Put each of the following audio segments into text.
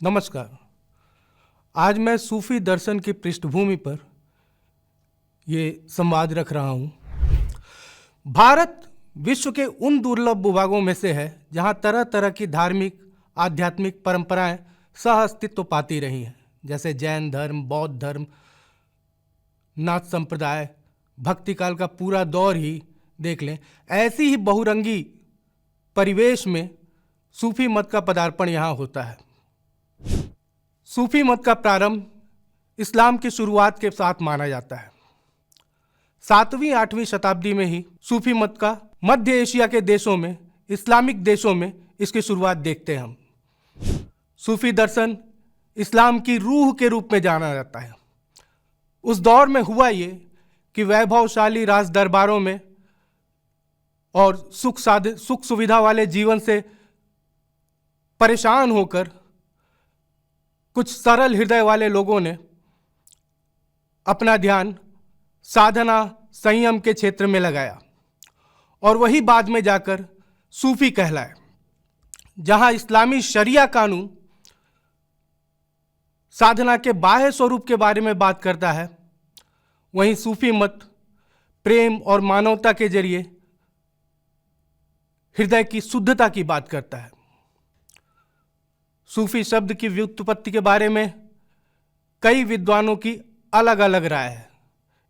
नमस्कार। आज मैं सूफी दर्शन की पृष्ठभूमि पर ये संवाद रख रहा हूँ। भारत विश्व के उन दुर्लभ भूभागों में से है जहाँ तरह तरह की धार्मिक आध्यात्मिक परंपराएं सह अस्तित्व पाती रही हैं, जैसे जैन धर्म, बौद्ध धर्म, नाथ संप्रदाय, भक्ति काल का पूरा दौर ही देख लें। ऐसी ही बहुरंगी परिवेश में सूफी मत का पदार्पण यहाँ होता है। सूफी मत का प्रारंभ इस्लाम की शुरुआत के साथ माना जाता है। 7वीं-8वीं शताब्दी में ही सूफी मत का मध्य एशिया के देशों में, इस्लामिक देशों में इसकी शुरुआत देखते हैं हम। सूफी दर्शन इस्लाम की रूह के रूप में जाना जाता है। उस दौर में हुआ ये कि वैभवशाली राज दरबारों में और सुख सुविधा वाले जीवन से परेशान होकर कुछ सरल हृदय वाले लोगों ने अपना ध्यान साधना संयम के क्षेत्र में लगाया और वही बाद में जाकर सूफी कहलाए। जहां इस्लामी शरिया कानून साधना के बाह्य स्वरूप के बारे में बात करता है, वहीं सूफी मत प्रेम और मानवता के जरिए हृदय की शुद्धता की बात करता है। सूफी शब्द की व्युत्पत्ति के बारे में कई विद्वानों की अलग अलग राय है।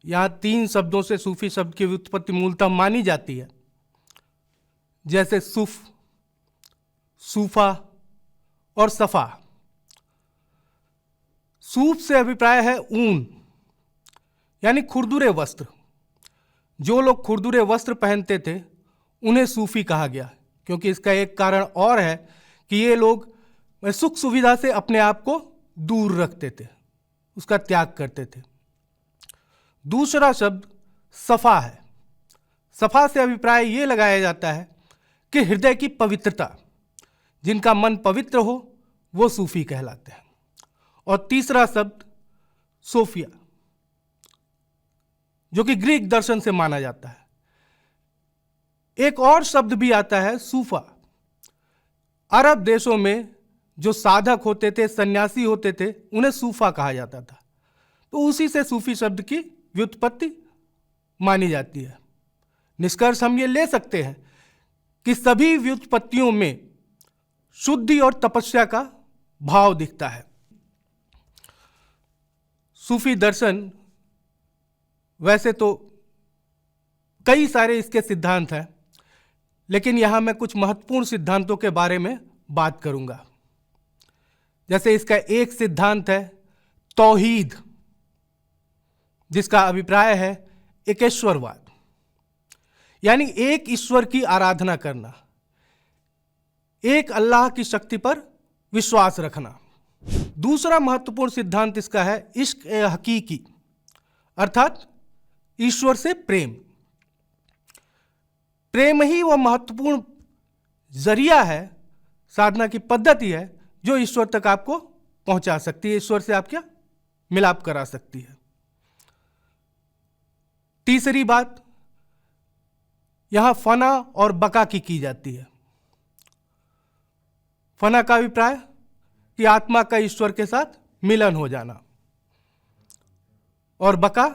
यहाँ 3 शब्दों से सूफी शब्द की व्युत्पत्ति मूलतः मानी जाती है, जैसे सूफ, सूफा और सफा। सूफ से अभिप्राय है ऊन, यानी खुरदुरे वस्त्र। जो लोग खुरदुरे वस्त्र पहनते थे उन्हें सूफी कहा गया, क्योंकि इसका एक कारण और है कि ये लोग सुख सुविधा से अपने आप को दूर रखते थे, उसका त्याग करते थे। दूसरा शब्द सफा है। सफा से अभिप्राय ये लगाया जाता है कि हृदय की पवित्रता, जिनका मन पवित्र हो वो सूफी कहलाते हैं। और तीसरा शब्द सोफिया, जो कि ग्रीक दर्शन से माना जाता है। एक और शब्द भी आता है सूफा। अरब देशों में जो साधक होते थे, सन्यासी होते थे, उन्हें सूफा कहा जाता था। तो उसी से सूफी शब्द की व्युत्पत्ति मानी जाती है। निष्कर्ष हम ये ले सकते हैं कि सभी व्युत्पत्तियों में शुद्धि और तपस्या का भाव दिखता है। सूफी दर्शन वैसे तो कई सारे इसके सिद्धांत हैं, लेकिन यहां मैं कुछ महत्वपूर्ण सिद्धांतों के बारे में बात करूंगा। जैसे इसका एक सिद्धांत है तौहीद, जिसका अभिप्राय है एकेश्वरवाद, यानी एक ईश्वर की आराधना करना, एक अल्लाह की शक्ति पर विश्वास रखना। दूसरा महत्वपूर्ण सिद्धांत इसका है इश्क ए हकीकी, अर्थात ईश्वर से प्रेम। प्रेम ही वह महत्वपूर्ण जरिया है, साधना की पद्धति है, जो ईश्वर तक आपको पहुंचा सकती है, ईश्वर से आप क्या मिलाप करा सकती है। तीसरी बात यहां फना और बका की जाती है। फना का अभिप्राय कि आत्मा का ईश्वर के साथ मिलन हो जाना, और बका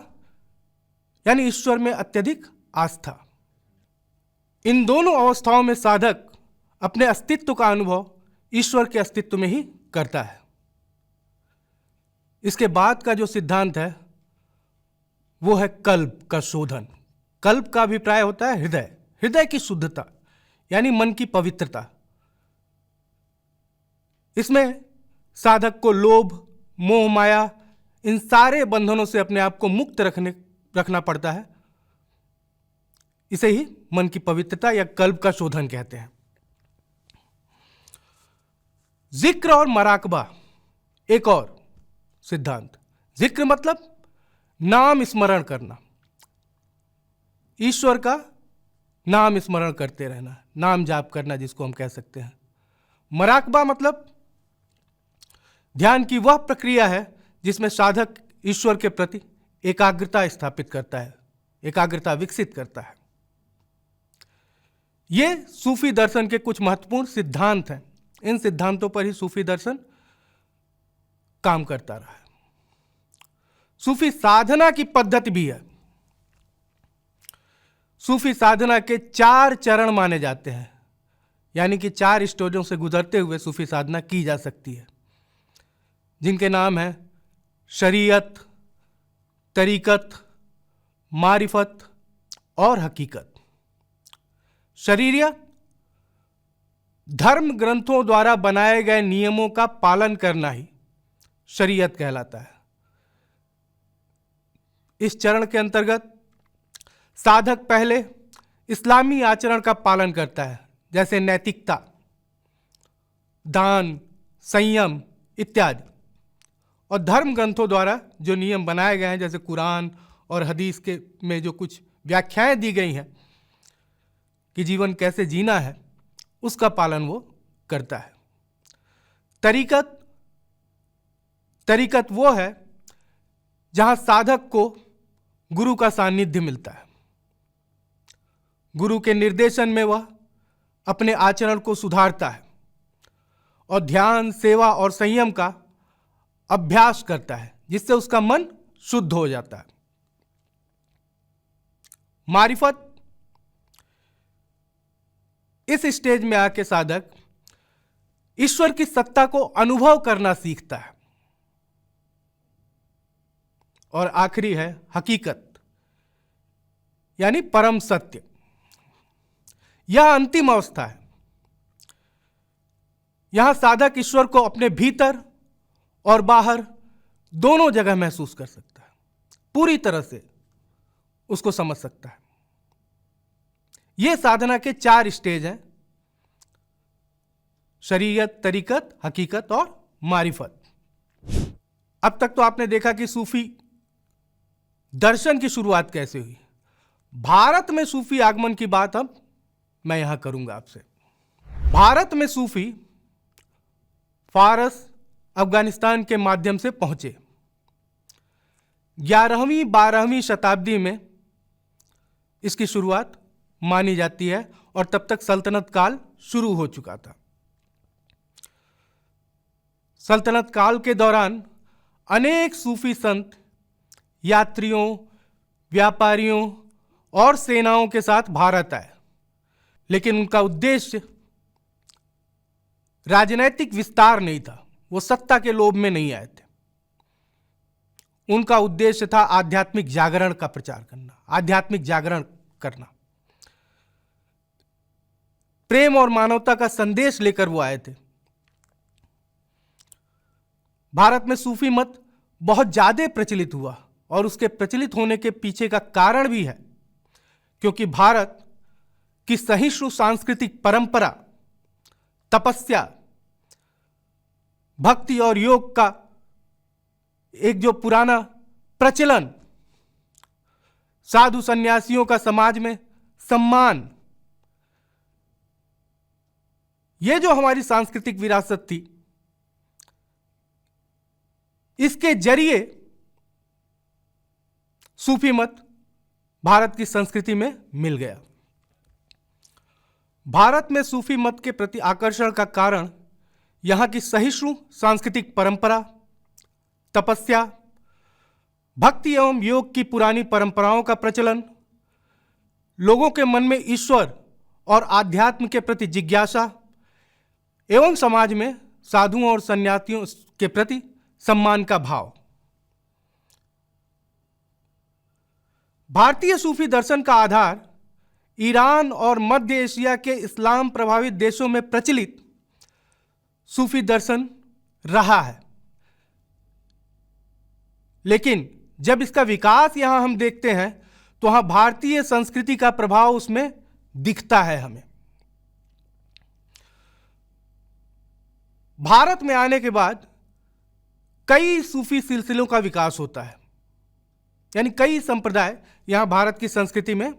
यानी ईश्वर में अत्यधिक आस्था। इन दोनों अवस्थाओं में साधक अपने अस्तित्व का अनुभव ईश्वर के अस्तित्व में ही करता है। इसके बाद का जो सिद्धांत है वो है कल्प का शोधन। कल्प का अभिप्राय होता है हृदय, हृदय की शुद्धता, यानी मन की पवित्रता। इसमें साधक को लोभ, मोह, माया, इन सारे बंधनों से अपने आप को मुक्त रखना पड़ता है। इसे ही मन की पवित्रता या कल्प का शोधन कहते हैं। जिक्र और मराकबा एक और सिद्धांत। जिक्र मतलब नाम स्मरण करना, ईश्वर का नाम स्मरण करते रहना, नाम जाप करना जिसको हम कह सकते हैं। मराकबा मतलब ध्यान की वह प्रक्रिया है जिसमें साधक ईश्वर के प्रति एकाग्रता स्थापित करता है, एकाग्रता विकसित करता है। ये सूफी दर्शन के कुछ महत्वपूर्ण सिद्धांत हैं। इन सिद्धांतों पर ही सूफी दर्शन काम करता रहा है। सूफी साधना की पद्धति भी है। सूफी साधना के 4 चरण माने जाते हैं, यानी कि 4 स्टेजों से गुजरते हुए सूफी साधना की जा सकती है, जिनके नाम हैं शरीयत, तरीकत, मारिफत और हकीकत। शरीयत धर्म ग्रंथों द्वारा बनाए गए नियमों का पालन करना ही शरीयत कहलाता है। इस चरण के अंतर्गत साधक पहले इस्लामी आचरण का पालन करता है, जैसे नैतिकता, दान, संयम इत्यादि, और धर्म ग्रंथों द्वारा जो नियम बनाए गए हैं, जैसे कुरान और हदीस के में जो कुछ व्याख्याएं दी गई हैं कि जीवन कैसे जीना है, उसका पालन वो करता है। तरीकत वो है जहां साधक को गुरु का सानिध्य मिलता है। गुरु के निर्देशन में वह अपने आचरण को सुधारता है और ध्यान, सेवा और संयम का अभ्यास करता है, जिससे उसका मन शुद्ध हो जाता है। मारिफत, इस स्टेज में आके साधक ईश्वर की सत्ता को अनुभव करना सीखता है। और आखिरी है हकीकत, यानी परम सत्य। यह अंतिम अवस्था है। यहां साधक ईश्वर को अपने भीतर और बाहर दोनों जगह महसूस कर सकता है, पूरी तरह से उसको समझ सकता है। यह साधना के 4 स्टेज हैं: शरीयत, तरीकत, हकीकत और मारिफत। अब तक तो आपने देखा कि सूफी दर्शन की शुरुआत कैसे हुई। भारत में सूफी आगमन की बात अब मैं यहां करूंगा आपसे। भारत में सूफी फारस, अफगानिस्तान के माध्यम से पहुंचे। 11वीं 12वीं शताब्दी में इसकी शुरुआत मानी जाती है और तब तक सल्तनत काल शुरू हो चुका था। सल्तनत काल के दौरान अनेक सूफी संत यात्रियों, व्यापारियों और सेनाओं के साथ भारत आए, लेकिन उनका उद्देश्य राजनैतिक विस्तार नहीं था। वो सत्ता के लोभ में नहीं आए थे। उनका उद्देश्य था आध्यात्मिक जागरण का प्रचार करना, आध्यात्मिक जागरण करना। प्रेम और मानवता का संदेश लेकर वो आए थे। भारत में सूफी मत बहुत ज्यादा प्रचलित हुआ और उसके प्रचलित होने के पीछे का कारण भी है क्योंकि भारत की सहिष्णु सांस्कृतिक परंपरा, तपस्या, भक्ति और योग का एक जो पुराना प्रचलन, साधु सन्यासियों का समाज में सम्मान, ये जो हमारी सांस्कृतिक विरासत थी, इसके जरिए सूफी मत भारत की संस्कृति में मिल गया। भारत में सूफी मत के प्रति आकर्षण का कारण यहां की सहिष्णु सांस्कृतिक परंपरा, तपस्या, भक्ति एवं योग की पुरानी परंपराओं का प्रचलन, लोगों के मन में ईश्वर और आध्यात्म के प्रति जिज्ञासा एवं समाज में साधुओं और सन्यासियों के प्रति सम्मान का भाव। भारतीय सूफी दर्शन का आधार ईरान और मध्य एशिया के इस्लाम प्रभावित देशों में प्रचलित सूफी दर्शन रहा है, लेकिन जब इसका विकास यहां हम देखते हैं तो वहां भारतीय संस्कृति का प्रभाव उसमें दिखता है हमें। भारत में आने के बाद कई सूफी सिलसिलों का विकास होता है, यानी कई संप्रदाय यहां भारत की संस्कृति में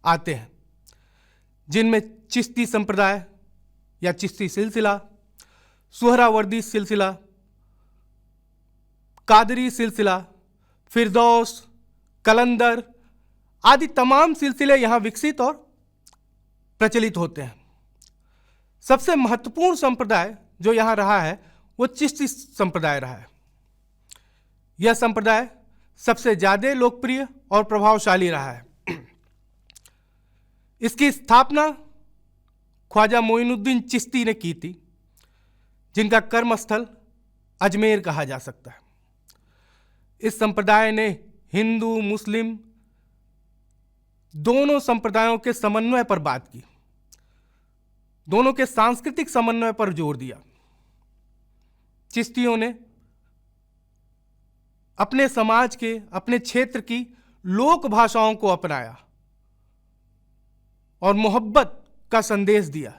आते हैं, जिनमें चिश्ती संप्रदाय या चिश्ती सिलसिला, सुहरावर्दी सिलसिला, कादरी सिलसिला, फिरदौस, कलंदर आदि तमाम सिलसिले यहां विकसित और प्रचलित होते हैं। सबसे महत्वपूर्ण संप्रदाय जो यहां रहा है वो चिश्ती संप्रदाय रहा है। यह संप्रदाय सबसे ज्यादा लोकप्रिय और प्रभावशाली रहा है। इसकी स्थापना ख्वाजा मोइनुद्दीन चिश्ती ने की थी, जिनका कर्मस्थल अजमेर कहा जा सकता है। इस संप्रदाय ने हिंदू मुस्लिम दोनों संप्रदायों के समन्वय पर बात की, दोनों के सांस्कृतिक समन्वय पर जोर दिया। चिश्तियों ने अपने समाज के, अपने क्षेत्र की लोक भाषाओं को अपनाया और मोहब्बत का संदेश दिया,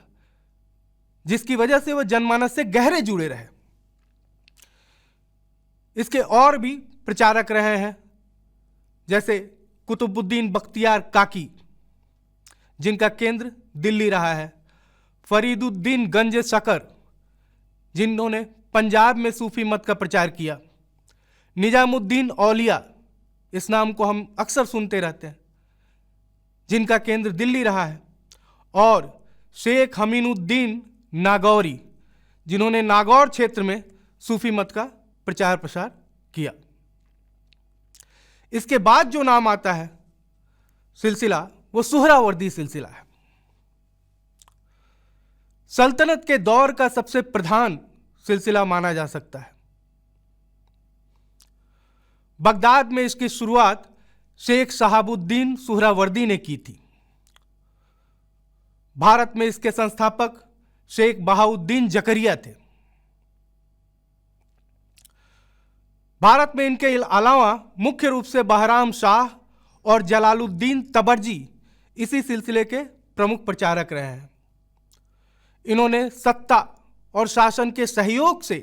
जिसकी वजह से वह जनमानस से गहरे जुड़े रहे। इसके और भी प्रचारक रहे हैं, जैसे कुतुबुद्दीन बख्तियार काकी, जिनका केंद्र दिल्ली रहा है, फरीदुद्दीन गंज शकर, जिन्होंने पंजाब में सूफी मत का प्रचार किया, निजामुद्दीन औलिया, इस नाम को हम अक्सर सुनते रहते हैं, जिनका केंद्र दिल्ली रहा है, और शेख हमीनुद्दीन नागौरी, जिन्होंने नागौर क्षेत्र में सूफी मत का प्रचार प्रसार किया। इसके बाद जो नाम आता है सिलसिला, वो सुहरावर्दी सिलसिला है। सल्तनत के दौर का सबसे प्रधान सिलसिला माना जा सकता है। बगदाद में इसकी शुरुआत शेख शहाबुद्दीन सुहरावर्दी ने की थी। भारत में इसके संस्थापक शेख बहाउद्दीन जकरिया थे। भारत में इनके अलावा मुख्य रूप से बहराम शाह और जलालुद्दीन तबरजी इसी सिलसिले के प्रमुख प्रचारक रहे हैं। इन्होंने सत्ता और शासन के सहयोग से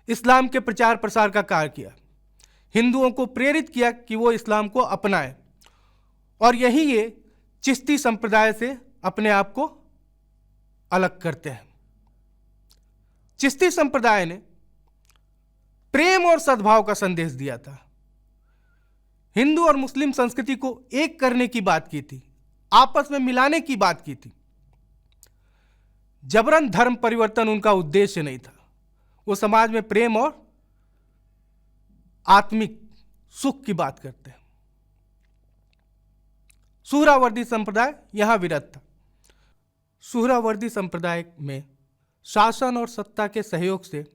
इस्लाम के प्रचार प्रसार का कार्य किया, हिंदुओं को प्रेरित किया कि वो इस्लाम को अपनाएं, और यही ये चिश्ती संप्रदाय से अपने आप को अलग करते हैं। चिश्ती संप्रदाय ने प्रेम और सद्भाव का संदेश दिया था, हिंदू और मुस्लिम संस्कृति को एक करने की बात की थी, आपस में मिलाने की बात की थी। जबरन धर्म परिवर्तन उनका उद्देश्य नहीं था। वो समाज में प्रेम और आत्मिक सुख की बात करते हैं। सुहरावर्दी संप्रदाय यहां विरत था। सुहरावर्दी संप्रदाय में शासन और सत्ता के सहयोग से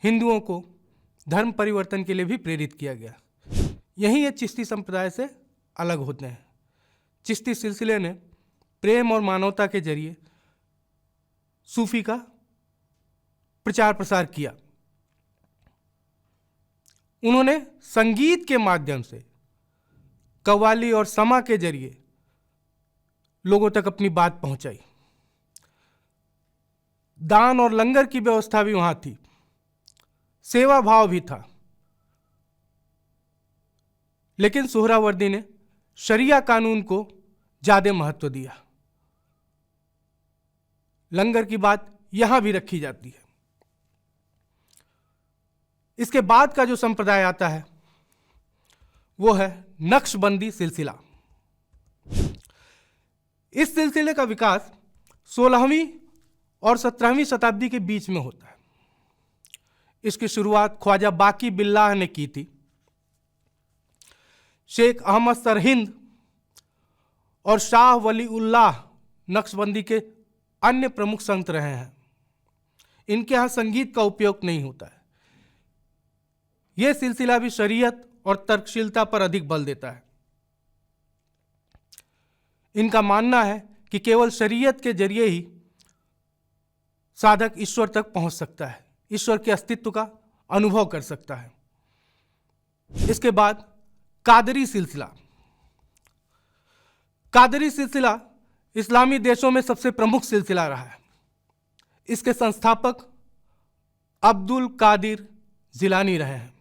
हिंदुओं को धर्म परिवर्तन के लिए भी प्रेरित किया गया। यही ये चिश्ती संप्रदाय से अलग होते हैं। चिश्ती सिलसिले ने प्रेम और मानवता के जरिए सूफी का प्रचार प्रसार किया। उन्होंने संगीत के माध्यम से, कव्वाली और समा के जरिए लोगों तक अपनी बात पहुंचाई। दान और लंगर की व्यवस्था भी वहां थी, सेवा भाव भी था। लेकिन सुहरावर्दी ने शरिया कानून को ज्यादा महत्व दिया। लंगर की बात यहां भी रखी जाती है। इसके बाद का जो संप्रदाय आता है वो है नक्शबंदी सिलसिला। इस सिलसिले का विकास 16वीं और 17वीं शताब्दी के बीच में होता है। इसकी शुरुआत ख्वाजा बाकी बिल्लाह ने की थी। शेख अहमद सरहिंद और शाह वली उल्लाह नक्शबंदी के अन्य प्रमुख संत रहे हैं। इनके यहां संगीत का उपयोग नहीं होता है। यह सिलसिला भी शरीयत और तर्कशीलता पर अधिक बल देता है। इनका मानना है कि केवल शरीयत के जरिए ही साधक ईश्वर तक पहुंच सकता है, ईश्वर के अस्तित्व का अनुभव कर सकता है। इसके बाद कादरी सिलसिला। कादरी सिलसिला इस्लामी देशों में सबसे प्रमुख सिलसिला रहा है। इसके संस्थापक अब्दुल कादिर जिलानी रहे हैं।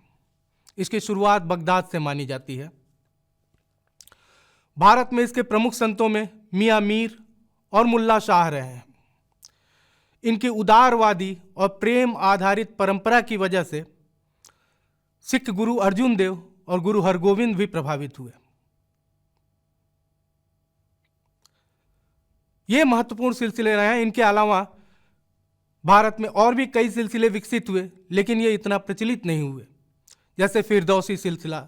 इसकी शुरुआत बगदाद से मानी जाती है। भारत में इसके प्रमुख संतों में मियां मीर और मुल्ला शाह रहे हैं। इनकी उदारवादी और प्रेम आधारित परंपरा की वजह से सिख गुरु अर्जुन देव और गुरु हरगोविंद भी प्रभावित हुए। ये महत्वपूर्ण सिलसिले रहे हैं। इनके अलावा भारत में और भी कई सिलसिले विकसित हुए, लेकिन ये इतना प्रचलित नहीं हुए। जैसे फिरदौसी सिलसिला,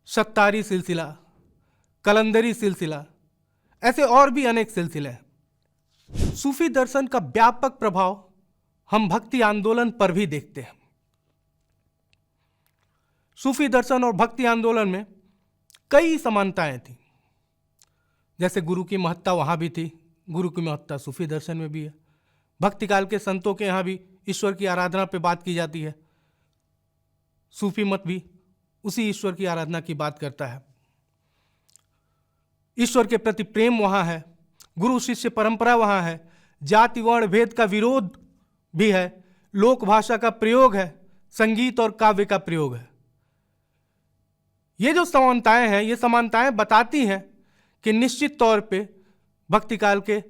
सत्तारी सिलसिला, कलंदरी सिलसिला, ऐसे और भी अनेक सिलसिले हैं। सूफी दर्शन का व्यापक प्रभाव हम भक्ति आंदोलन पर भी देखते हैं। सूफी दर्शन और भक्ति आंदोलन में कई समानताएं थी। जैसे गुरु की महत्ता वहां भी थी, गुरु की महत्ता सूफी दर्शन में भी है। भक्ति काल के संतों के यहाँ भी ईश्वर की आराधना पे बात की जाती है। सूफी मत भी उसी ईश्वर की आराधना की बात करता है। ईश्वर के प्रति प्रेम वहां है, गुरु शिष्य परंपरा वहां है, जाति वर्ण भेद का विरोध भी है, लोक भाषा का प्रयोग है, संगीत और काव्य का प्रयोग है। ये जो समानताएं हैं, ये समानताएं बताती हैं कि निश्चित तौर पे भक्ति काल के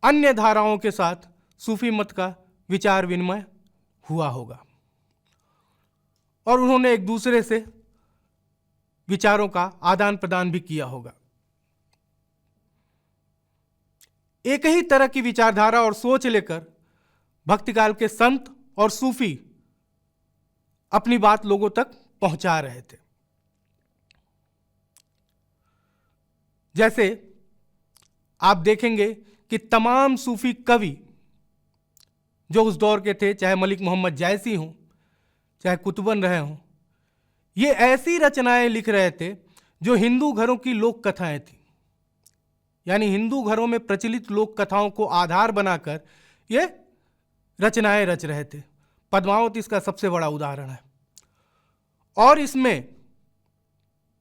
अन्य धाराओं के साथ सूफी मत का विचार विनिमय हुआ होगा और उन्होंने एक दूसरे से विचारों का आदान प्रदान भी किया होगा। एक ही तरह की विचारधारा और सोच लेकर भक्ति काल के संत और सूफी अपनी बात लोगों तक पहुंचा रहे थे। जैसे आप देखेंगे कि तमाम सूफी कवि जो उस दौर के थे, चाहे मलिक मोहम्मद जायसी हों, चाहे कुतुबन रहे हों, ये ऐसी रचनाएं लिख रहे थे जो हिंदू घरों की लोक कथाएं थी। यानी हिंदू घरों में प्रचलित लोक कथाओं को आधार बनाकर ये रचनाएं रच रहे थे। पद्मावत इसका सबसे बड़ा उदाहरण है। और इसमें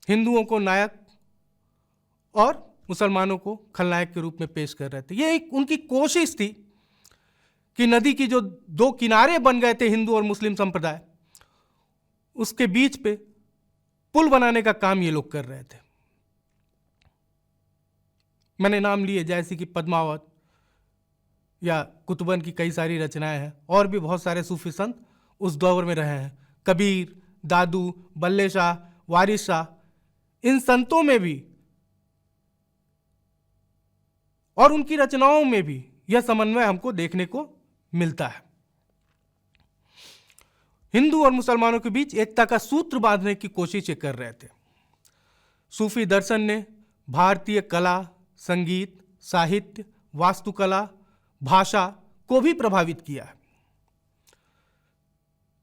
हिंदुओं को नायक और मुसलमानों को खलनायक के रूप में पेश कर रहे थे। ये एक उनकी कोशिश थी कि नदी की जो दो किनारे बन गए थे हिंदू और मुस्लिम संप्रदाय, उसके बीच पे पुल बनाने का काम ये लोग कर रहे थे। मैंने नाम लिए जैसे कि पद्मावत या कुतुबन की कई सारी रचनाएं हैं, और भी बहुत सारे सूफी संत उस दौर में रहे हैं। कबीर, दादू, बल्ले शाह, वारिस शाह, इन संतों में भी और उनकी रचनाओं में भी यह समन्वय हमको देखने को मिलता है। हिंदू और मुसलमानों के बीच एकता का सूत्र बांधने की कोशिश ये कर रहे थे। सूफी दर्शन ने भारतीय कला, संगीत, साहित्य, वास्तुकला, भाषा को भी प्रभावित किया है।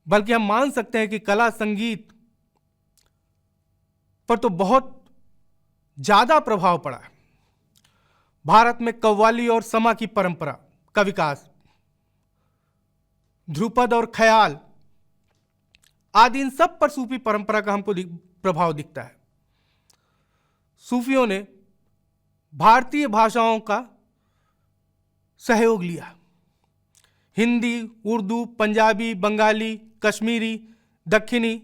बल्कि हम मान सकते हैं कि कला, संगीत पर तो बहुत ज्यादा प्रभाव पड़ा है। भारत में कव्वाली और समा की परंपरा का विकास, ध्रुपद और ख्याल आदि, इन सब पर सूफी परंपरा का हमको प्रभाव दिखता है। सूफियों ने भारतीय भाषाओं का सहयोग लिया। हिंदी, उर्दू, पंजाबी, बंगाली, कश्मीरी, दक्षिणी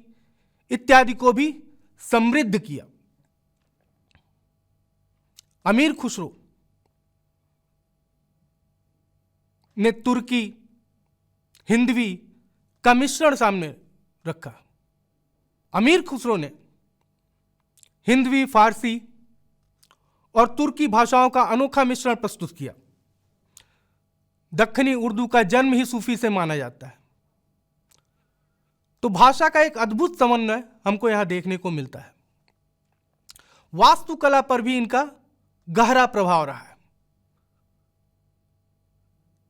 इत्यादि को भी समृद्ध किया। अमीर खुसरो ने तुर्की, हिंदवी का मिश्रण सामने रखा। अमीर खुसरो ने हिंदवी, फारसी और तुर्की भाषाओं का अनोखा मिश्रण प्रस्तुत किया। दक्षिणी उर्दू का जन्म ही सूफी से माना जाता है। तो भाषा का एक अद्भुत समन्वय हमको यहां देखने को मिलता है। वास्तुकला पर भी इनका गहरा प्रभाव रहा है।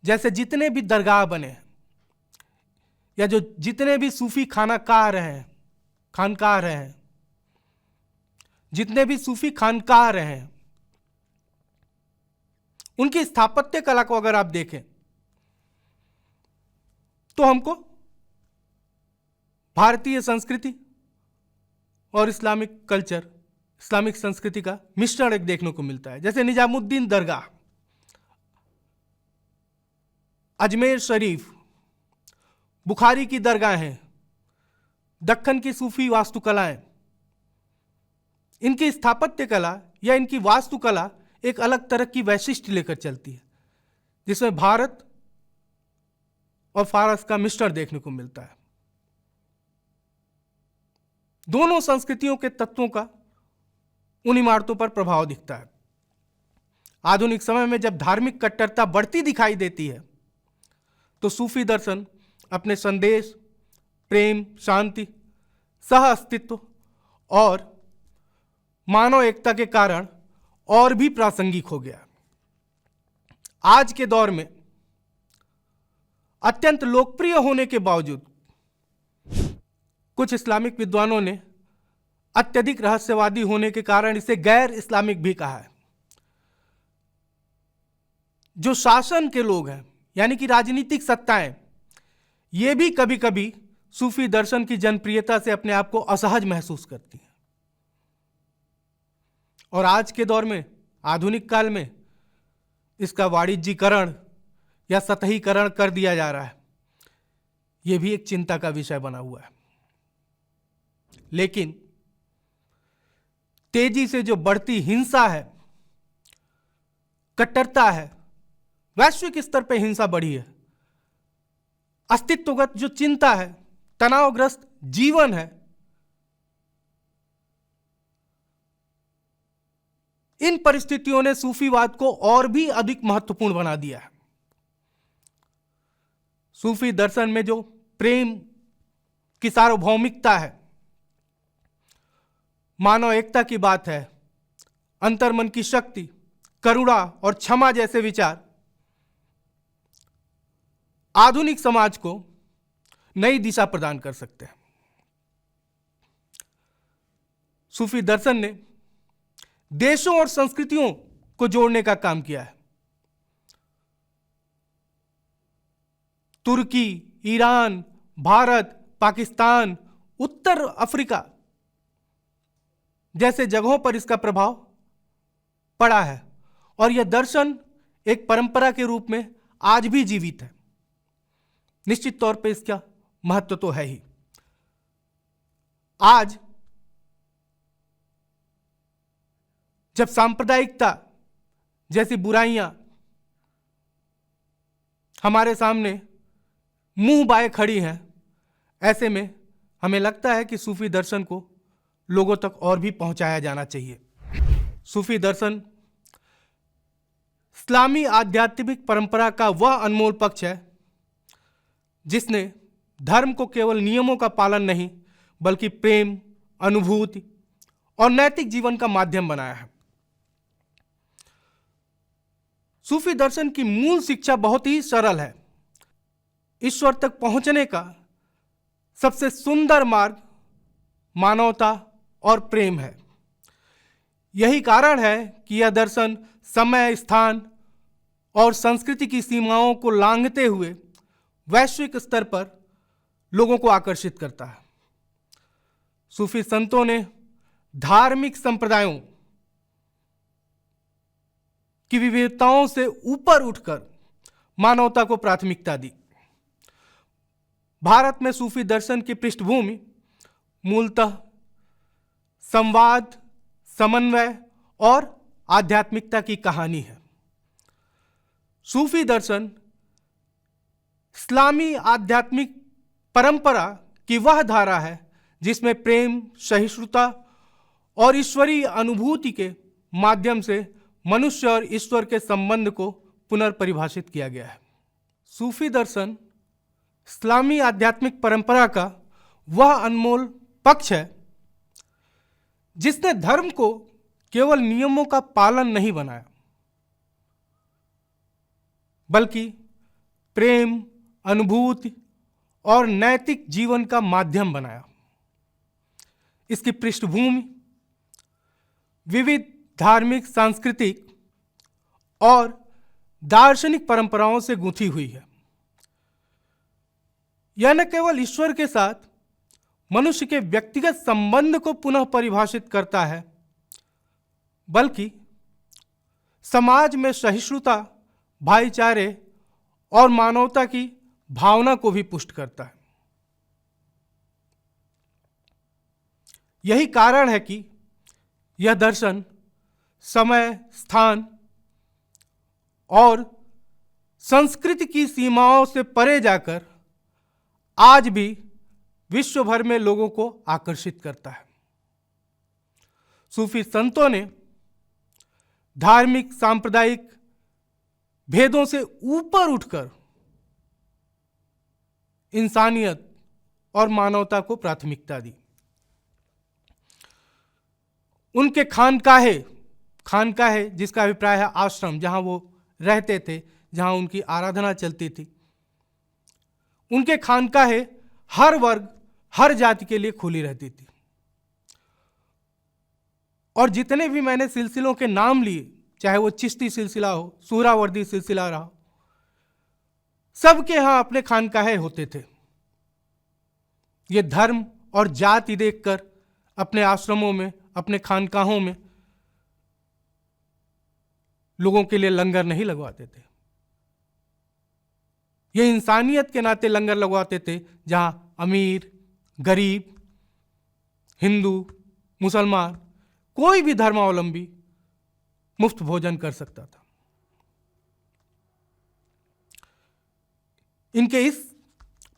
जैसे जितने भी दरगाह बने हैं या जो जितने भी सूफी खानकाह रहे हैं, जितने भी सूफी खानकाह रहे हैं, उनकी स्थापत्य कला को अगर आप देखें तो हमको भारतीय संस्कृति और इस्लामिक कल्चर, इस्लामिक संस्कृति का मिश्रण एक देखने को मिलता है। जैसे निजामुद्दीन दरगाह, अजमेर शरीफ, बुखारी की दरगाहें, दक्कन की सूफी वास्तुकलाएं, इनकी स्थापत्य कला या इनकी वास्तुकला एक अलग तरह की वैशिष्ट्य लेकर चलती है, जिसमें भारत और फारस का मिश्रण देखने को मिलता है। दोनों संस्कृतियों के तत्वों का उन इमारतों पर प्रभाव दिखता है। आधुनिक समय में जब धार्मिक कट्टरता बढ़ती दिखाई देती है तो सूफी दर्शन अपने संदेश, प्रेम, शांति, सह अस्तित्व और मानव एकता के कारण और भी प्रासंगिक हो गया। आज के दौर में अत्यंत लोकप्रिय होने के बावजूद कुछ इस्लामिक विद्वानों ने अत्यधिक रहस्यवादी होने के कारण इसे गैर इस्लामिक भी कहा है। जो शासन के लोग हैं यानी कि राजनीतिक सत्ताएं, ये भी कभी कभी सूफी दर्शन की जनप्रियता से अपने आप को असहज महसूस करती हैं। और आज के दौर में, आधुनिक काल में, इसका वाणिज्यीकरण या सतहीकरण कर दिया जा रहा है। यह भी एक चिंता का विषय बना हुआ है। लेकिन तेजी से जो बढ़ती हिंसा है, कट्टरता है, वैश्विक स्तर पर हिंसा बढ़ी है, अस्तित्वगत जो चिंता है, तनावग्रस्त जीवन है, इन परिस्थितियों ने सूफीवाद को और भी अधिक महत्वपूर्ण बना दिया है। सूफी दर्शन में जो प्रेम की सार्वभौमिकता है, मानव एकता की बात है, अंतर्मन की शक्ति, करुणा और क्षमा जैसे विचार आधुनिक समाज को नई दिशा प्रदान कर सकते हैं। सूफी दर्शन ने देशों और संस्कृतियों को जोड़ने का काम किया है। तुर्की, ईरान, भारत, पाकिस्तान, उत्तर अफ्रीका जैसे जगहों पर इसका प्रभाव पड़ा है और यह दर्शन एक परंपरा के रूप में आज भी जीवित है। निश्चित तौर पे इसका महत्व तो है ही। आज जब सांप्रदायिकता जैसी बुराइयां हमारे सामने मुंह बाए खड़ी हैं, ऐसे में हमें लगता है कि सूफी दर्शन को लोगों तक और भी पहुंचाया जाना चाहिए। सूफी दर्शन इस्लामी आध्यात्मिक परंपरा का वह अनमोल पक्ष है जिसने धर्म को केवल नियमों का पालन नहीं बल्कि प्रेम, अनुभूति और नैतिक जीवन का माध्यम बनाया है। सूफी दर्शन की मूल शिक्षा बहुत ही सरल है। ईश्वर तक पहुंचने का सबसे सुंदर मार्ग मानवता और प्रेम है। यही कारण है कि यह दर्शन समय, स्थान और संस्कृति की सीमाओं को लांघते हुए वैश्विक स्तर पर लोगों को आकर्षित करता है। सूफी संतों ने धार्मिक संप्रदायों की विविधताओं से ऊपर उठकर मानवता को प्राथमिकता दी। भारत में सूफी दर्शन की पृष्ठभूमि मूलतः संवाद, समन्वय और आध्यात्मिकता की कहानी है। सूफी दर्शन इस्लामी आध्यात्मिक परंपरा की वह धारा है जिसमें प्रेम, सहिष्णुता और ईश्वरीय अनुभूति के माध्यम से मनुष्य और ईश्वर के संबंध को पुनर्परिभाषित किया गया है। सूफी दर्शन इस्लामी आध्यात्मिक परंपरा का वह अनमोल पक्ष है जिसने धर्म को केवल नियमों का पालन नहीं बनाया बल्कि प्रेम, अनुभूति और नैतिक जीवन का माध्यम बनाया। इसकी पृष्ठभूमि विविध धार्मिक, सांस्कृतिक और दार्शनिक परंपराओं से गूंथी हुई है। यह न केवल ईश्वर के साथ मनुष्य के व्यक्तिगत संबंध को पुनः परिभाषित करता है बल्कि समाज में सहिष्णुता, भाईचारे और मानवता की भावना को भी पुष्ट करता है। यही कारण है कि यह दर्शन समय, स्थान और संस्कृति की सीमाओं से परे जाकर आज भी विश्व भर में लोगों को आकर्षित करता है। सूफी संतों ने धार्मिक, सांप्रदायिक भेदों से ऊपर उठकर इंसानियत और मानवता को प्राथमिकता दी। उनके खानकाहे जिसका अभिप्राय है आश्रम, जहां वो रहते थे, जहां उनकी आराधना चलती थी, उनके खानकाहे हर वर्ग हर जाति के लिए खुली रहती थी। और जितने भी मैंने सिलसिलों के नाम लिए, चाहे वो चिश्ती सिलसिला हो, सुहरावर्दी सिलसिला रहा, सबके यहां अपने खानकाहे होते थे। ये धर्म और जाति देखकर अपने आश्रमों में, अपने खानकाहों में लोगों के लिए लंगर नहीं लगवाते थे। ये इंसानियत के नाते लंगर लगवाते थे, जहां अमीर, गरीब, हिंदू, मुसलमान, कोई भी धर्मावलंबी मुफ्त भोजन कर सकता था। इनके इस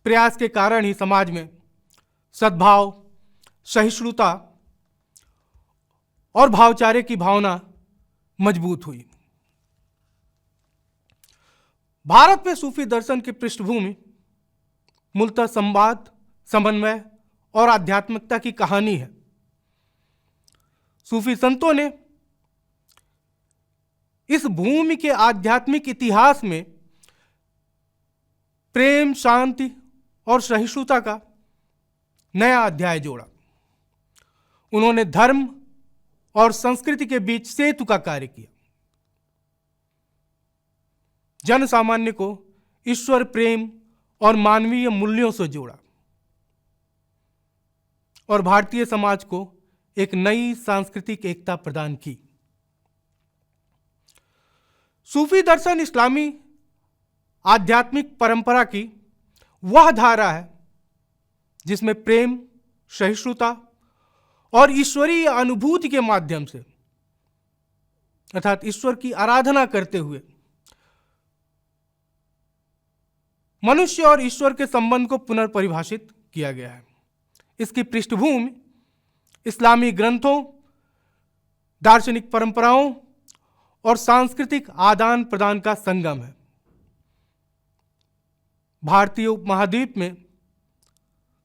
प्रयास के कारण ही समाज में सद्भाव, सहिष्णुता और भाईचारे की भावना मजबूत हुई। भारत में सूफी दर्शन की पृष्ठभूमि मूलतः संवाद, समन्वय और आध्यात्मिकता की कहानी है। सूफी संतों ने इस भूमि के आध्यात्मिक इतिहास में प्रेम, शांति और सहिष्णुता का नया अध्याय जोड़ा। उन्होंने धर्म और संस्कृति के बीच सेतु का कार्य किया, जन सामान्य को ईश्वर प्रेम और मानवीय मूल्यों से जोड़ा और भारतीय समाज को एक नई सांस्कृतिक एकता प्रदान की। सूफी दर्शन इस्लामी आध्यात्मिक परंपरा की वह धारा है जिसमें प्रेम, सहिष्णुता और ईश्वरीय अनुभूति के माध्यम से, अर्थात ईश्वर की आराधना करते हुए, मनुष्य और ईश्वर के संबंध को पुनर्परिभाषित किया गया है। इसकी पृष्ठभूमि इस्लामी ग्रंथों, दार्शनिक परंपराओं और सांस्कृतिक आदान प्रदान का संगम है। भारतीय उपमहाद्वीप में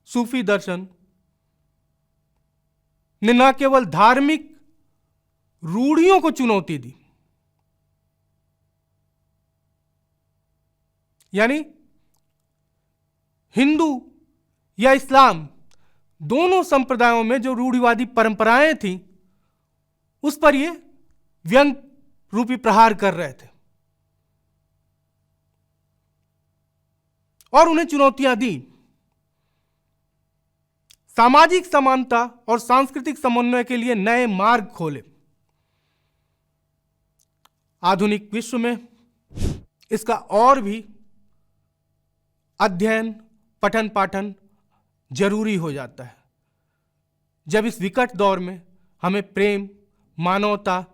सूफी दर्शन ने न केवल धार्मिक रूढ़ियों को चुनौती दी, यानी हिंदू या इस्लाम दोनों संप्रदायों में जो रूढ़िवादी परंपराएं थीं, उस पर ये व्यंग रूपी प्रहार कर रहे थे और उन्हें चुनौतियां दी। सामाजिक समानता और सांस्कृतिक समन्वय के लिए नए मार्ग खोले। आधुनिक विश्व में इसका और भी अध्ययन, पठन पाठन जरूरी हो जाता है, जब इस विकट दौर में हमें प्रेम, मानवता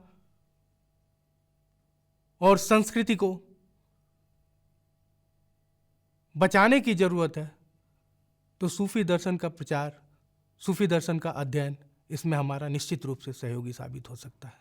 और संस्कृति को बचाने की जरूरत है। तो सूफी दर्शन का प्रचार, सूफी दर्शन का अध्ययन इसमें हमारा निश्चित रूप से सहयोगी साबित हो सकता है।